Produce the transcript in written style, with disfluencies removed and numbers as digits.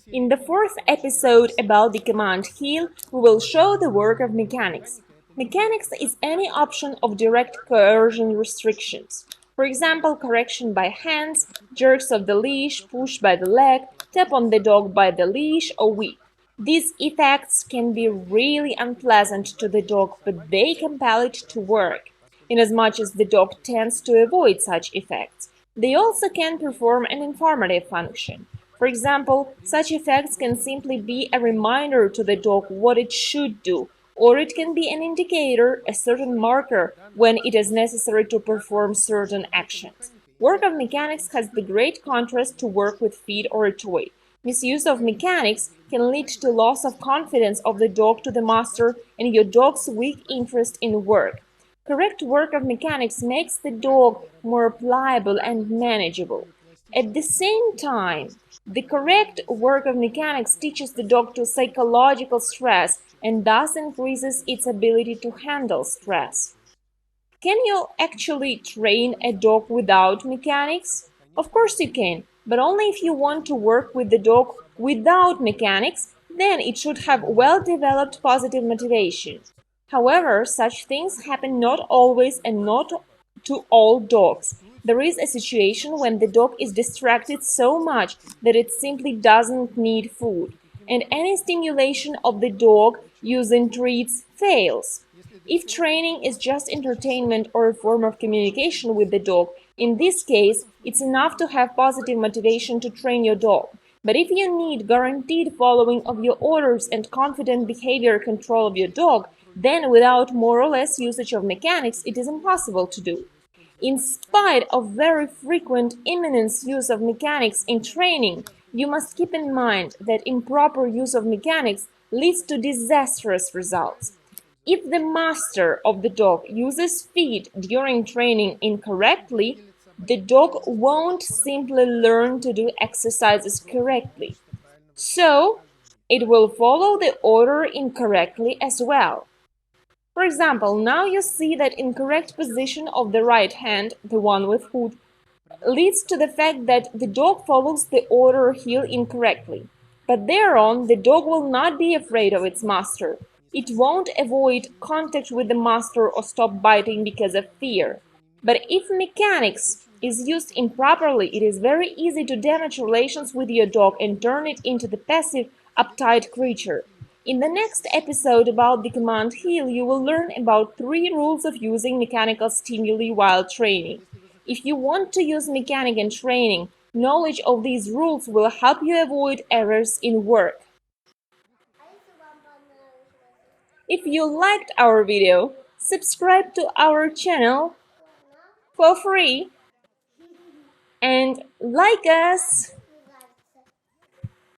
In the fourth episode about the command heel, we will show the work of mechanics. Mechanics is any option of direct coercion restrictions. For example, correction by hands, jerks of the leash, push by the leg, tap on the dog by the leash, or whip. These effects can be really unpleasant to the dog, but they compel it to work, inasmuch as the dog tends to avoid such effects. They also can perform an informative function. For example, such effects can simply be a reminder to the dog what it should do, or it can be an indicator, a certain marker, when it is necessary to perform certain actions. Work of mechanics has the great contrast to work with feet or a toy. Misuse of mechanics can lead to loss of confidence of the dog to the master and your dog's weak interest in work. Correct work of mechanics makes the dog more pliable and manageable. At the same time, the correct work of mechanics teaches the dog to psychological stress and thus increases its ability to handle stress. Can you actually train a dog without mechanics? Of course you can, but only if you want to work with the dog without mechanics, then it should have well-developed positive motivation. However, such things happen not always and not to all dogs. There is a situation when the dog is distracted so much that it simply doesn't need food, and any stimulation of the dog using treats fails. If training is just entertainment or a form of communication with the dog, in this case, it's enough to have positive motivation to train your dog. But if you need guaranteed following of your orders and confident behavior control of your dog, then without more or less usage of mechanics, it is impossible to do. In spite of very frequent imminent use of mechanics in training, you must keep in mind that improper use of mechanics leads to disastrous results. If the master of the dog uses feet during training incorrectly, the dog won't simply learn to do exercises correctly. So, it will follow the order incorrectly as well. For example, now you see that incorrect position of the right hand, the one with foot, leads to the fact that the dog follows the order heel incorrectly. But thereon, the dog will not be afraid of its master. It won't avoid contact with the master or stop biting because of fear. But if mechanics is used improperly, it is very easy to damage relations with your dog and turn it into the passive, uptight creature. In the next episode about the command heel, you will learn about 3 rules of using mechanical stimuli while training. If you want to use mechanic in training, knowledge of these rules will help you avoid errors in work. If you liked our video, subscribe to our channel for free and like us!